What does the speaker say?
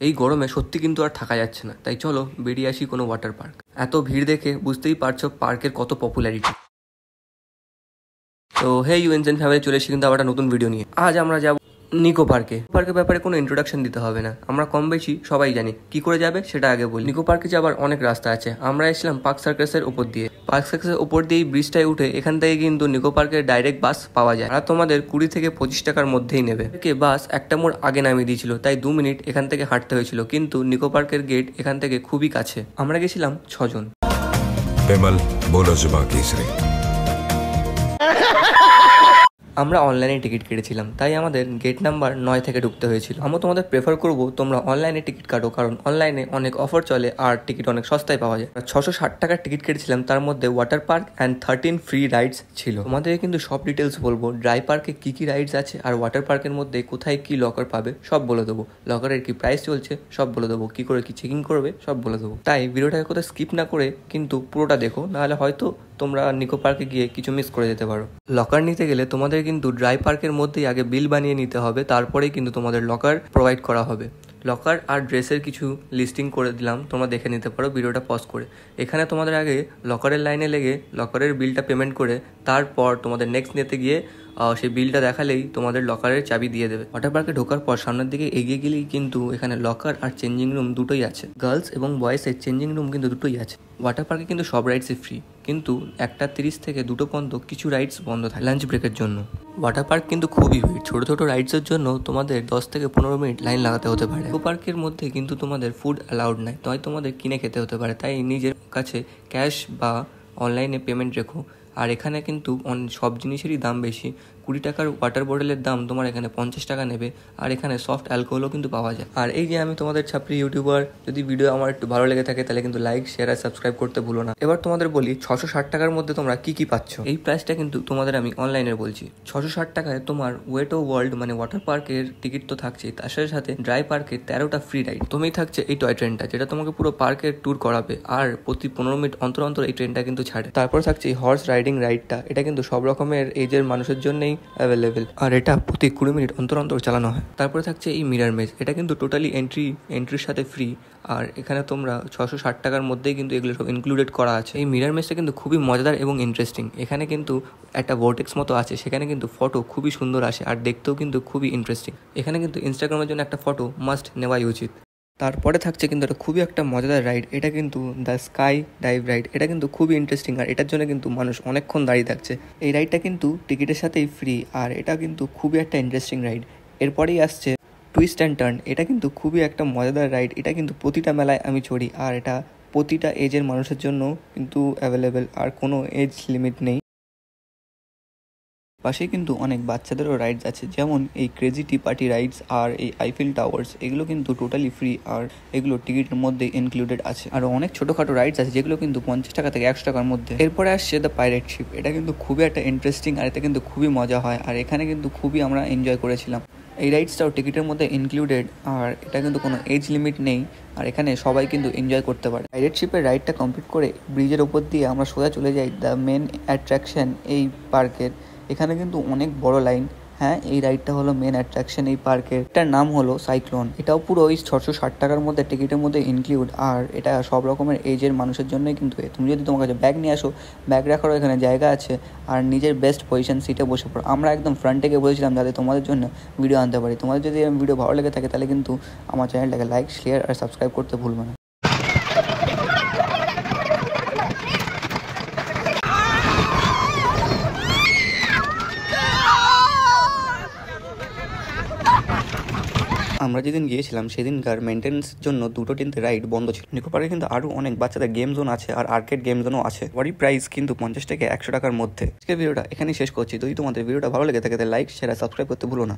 এই গরমে সত্যি কিন্তু আর থাকা যাচ্ছে না, তাই চলো বেরিয়ে আসি কোনো ওয়াটার পার্ক। এত ভিড় দেখে বুঝতেই পারছো পার্কের কত পপুলারিটি। তো হে ইউএনজেন ফ্যামিলি, চলে এসেছি কিন্তু আবার একটা নতুন ভিডিও নিয়ে। আজ আমরা যাব নিকো পার্কে। পার্কের ব্যাপারে কোনো ইন্ট্রোডাকশন দিতে হবে না, আমরা কম বেশি সবাই জানি। কি করে যাবে সেটা আগে বলি। নিকো পার্কে যাবার অনেক রাস্তা আছে। আমরা এসেছিলাম পার্ক সার্কাসের উপর দিয়ে। পার্ক সার্কাসের উপর দিয়ে ব্রিজটায় উঠে এখান থেকে কিন্তু নিকো পার্কের ডাইরেক্ট বাস পাওয়া যায়, আর তোমাদের 20 থেকে 25 টাকার মধ্যেই নেবে। বাস একটা মোড় আগে নামিয়ে দিয়েছিল, তাই 2 মিনিট এখান থেকে হাঁটতে হয়েছিল, কিন্তু নিকো পার্কের গেট এখান থেকে খুবই কাছে। আমরা গেছিলাম 6 জন। আমরা অনলাইনে টিকিট কেটেছিলাম, তাই আমাদের গেট নাম্বার 9 থেকে ঢুকতে হয়েছিল। আমরা তোমাদের প্রেফার করব তোমরা অনলাইনে টিকিট কাটো, কারণ অনলাইনে অনেক অফার চলে আর টিকিট অনেক সস্তায় পাওয়া যায়। 660 টাকার টিকিট কেটেছিলাম, তার মধ্যে water park and 13 free rides ছিল। তোমাদের কিন্তু সব ডিটেলস বলবো, ড্রাই পার্কে কি রাইডস আছে আর ওয়াটার পার্কের মধ্যে কোথায় কি লকার পাবে সব বলে দেবো। লকারের কি প্রাইস চলছে সব বলে দেবো, কি করে কি চেকিং করবে সব বলে দেবো। তাই ভিডিওটাকে কোথাও স্কিপ না করে কিন্তু পুরোটা দেখো, নাহলে হয়তো তোমরা নিকো পার্কে গিয়ে কিছু মিস করে যেতে পারো। লকার নিতে গেলে তোমাদের কিন্তু ড্রাই পার্কের মধ্যেই আগে বিল বানিয়ে নিতে হবে, তারপরেই কিন্তু তোমাদের লকার প্রোভাইড করা হবে। লকার আর ড্রেসের কিছু লিস্টিং করে দিলাম, তোমরা দেখে নিতে পারো ভিডিওটা পজ করে। এখানে তোমাদের আগে লকারের লাইনে লেগে লকারের বিলটা পেমেন্ট করে তারপর তোমাদের নেক্সট নিতে গিয়ে সেই বিলটা দেখালেই তোমাদের লকারের চাবি দিয়ে দেবে। ওয়াটার পার্কে ঢোকার পর সামনের দিকে এগিয়ে গেলেই কিন্তু এখানে লকার আর চেঞ্জিং রুম দুটোই আছে। গার্লস এবং বয়েজের চেঞ্জিং রুম কিন্তু দুটোই আছে। ওয়াটার পার্কে কিন্তু সব রাইডসই ফ্রি, কিন্তু 1:30 থেকে 2 পর্যন্ত কিছু রাইডস বন্ধ থাকে লাঞ্চ ব্রেকের জন্য। ওয়াটার পার্ক কিন্তু খুবই ভিড়, ছোটো ছোটো রাইডসের জন্য তোমাদের 10 থেকে 15 মিনিট লাইন লাগাতে হতে পারে। নিকো পার্কের মধ্যে কিন্তু তোমাদের ফুড অ্যালাউড নাই, তাই তোমাদের কিনে খেতে হতে পারে, তাই নিজের কাছে ক্যাশ বা অনলাইনে পেমেন্ট রেখো। আর এখানে কিন্তু সব জিনিসেরই দাম বেশি। 20 টাকার ওয়াটার বোতলের দাম তোমার এখানে 50 টাকা নেবে, আর এখানে সফট অ্যালকোহলও কিন্তু পাওয়া যায়। আর এই যে আমি তোমাদের ছাপরি ইউটিউবার, যদি ভিডিও আমার একটু ভালো লেগে থাকে তাহলে কিন্তু লাইক, শেয়ার আর সাবস্ক্রাইব করতে ভুলো না। এবার তোমাদের বলি 660 টাকার মধ্যে তোমরা কি পাচ্ছ। এই প্রাইসটা কিন্তু তোমাদের আমি অনলাইনে বলছি। 660 টাকায় তোমার ওয়েট ও ওয়ার্ল্ড মানে ওয়াটার পার্কের টিকিট তো থাকছে, তার সাথে সাথে ড্রাই পার্কের 13টা ফ্রি রাইড। তুমিই থাকছে এই টয় ট্রেনটা, যেটা তোমাকে পুরো পার্কের ট্যুর করাবে, আর প্রতি 15 মিনিট অন্তর অন্তর এই ট্রেনটা কিন্তু ছাড়ে। তারপর থাকছে এই হর্স রাইডিং রাইডটা, এটা কিন্তু সব রকমের এজের মানুষের জন্যই অ্যাভেলেবেল, আর এটা প্রতি 20 মিনিট অন্তর অন্তর চালানো হয়। তারপরে থাকছে এই মিরার মেজ, এটা কিন্তু টোটালি এন্ট্রির সাথে ফ্রি, আর এখানে তোমরা 660 টাকার মধ্যেই কিন্তু এগুলো সব ইনক্লুডেড করা আছে। এই মিরার মেজটা কিন্তু খুবই মজাদার এবং ইন্টারেস্টিং। এখানে কিন্তু একটা ভোর্টেক্স মতো আছে, সেখানে কিন্তু ফটো খুবই সুন্দর আসে আর দেখতেও কিন্তু খুবই ইন্টারেস্টিং। এখানে কিন্তু ইনস্টাগ্রামের জন্য একটা ফটো মাস্ট নেওয়াই উচিত। তারপরে থাকছে কিন্তু এটা খুবই একটা মজাদার রাইড, এটা কিন্তু দ্য স্কাই ডাইভ রাইড। এটা কিন্তু খুবই ইন্টারেস্টিং, আর এটার জন্য কিন্তু মানুষ অনেকক্ষণ দাঁড়িয়ে থাকছে। এই রাইডটা কিন্তু টিকিটের সাথেই ফ্রি, আর এটা কিন্তু খুবই একটা ইন্টারেস্টিং রাইড। এরপরেই আসছে টুইস্ট অ্যান্ড টার্ন, এটা কিন্তু খুবই একটা মজাদার রাইড। এটা কিন্তু প্রতিটা মেলায় আমি চড়ি, আর এটা প্রতিটা এজের মানুষের জন্য কিন্তু অ্যাভেলেবেল, আর কোনো এজ লিমিট নেই। পাশেই কিন্তু অনেক বাচ্চাদেরও রাইডস আছে, যেমন এই ক্রেজি টি পার্টি রাইডস আর এই আইফেল টাওয়ার্স। এগুলো কিন্তু টোটালি ফ্রি, আর এগুলো টিকিটের মধ্যে ইনক্লুডেড আছে। আর অনেক ছোটোখাটো রাইডস আছে যেগুলো কিন্তু 50 টাকা থেকে 100 টাকার মধ্যে। এরপরে আসছে দ্য পাইরেট শিপ, এটা কিন্তু খুবই একটা ইন্টারেস্টিং, আর এটা কিন্তু খুবই মজা হয়, আর এখানে কিন্তু খুবই আমরা এনজয় করেছিলাম। এই রাইডসটাও টিকিটের মধ্যে ইনক্লুডেড, আর এটা কিন্তু কোনো এজ লিমিট নেই, আর এখানে সবাই কিন্তু এনজয় করতে পারে। পাইরেট শিপের রাইডটা কমপ্লিট করে ব্রিজের ওপর দিয়ে আমরা সোজা চলে যাই দ্য মেন অ্যাট্রাকশন এই পার্কের। এখানে কিন্তু অনেক বড় লাইন। হ্যাঁ, এই রাইডটা হলো মেন অ্যাট্রাকশন এই পার্কের। এটার নাম হলো সাইক্লোন। এটাও পুরো ওই 660 টাকার মধ্যে টিকিটের মধ্যে ইনক্লুড, আর এটা সব রকমের এজের মানুষের জন্যই কিন্তু। তুমি যদি তোমার কাছে ব্যাগ নিয়ে আসো, ব্যাগ রাখারও এখানে জায়গা আছে, আর নিজের বেস্ট পজিশন সিটে বসে পড়ো। আমরা একদম ফ্রন্টে গিয়ে বসেছিলাম যাতে তোমাদের জন্য ভিডিও আনতে পারি। তোমাদের যদি ভিডিও ভালো লেগে থাকে তাহলে কিন্তু আমার চ্যানেলটাকে লাইক, শেয়ার আর সাবস্ক্রাইব করতে ভুলবে না। আমরা যেদিন গিয়েছিলাম সেদিনকার মেনটেন্যান্সের জন্য 2-3 রাইড বন্ধ ছিল। নিকো পার্কে কিন্তু আরও অনেক বাচ্চাদের গেম জোন আছে, আর আর্কেড গেম জোনও আছে। ওয়ারি প্রাইস কিন্তু 50 থেকে 100 টাকার মধ্যে। আজকের ভিডিওটা এখানেই শেষ করছি। যদি তোমাদের ভিডিওটা ভালো লেগে থাকে তাহলে লাইক, শেয়ার আর সাবস্ক্রাইব করতে ভুলো না।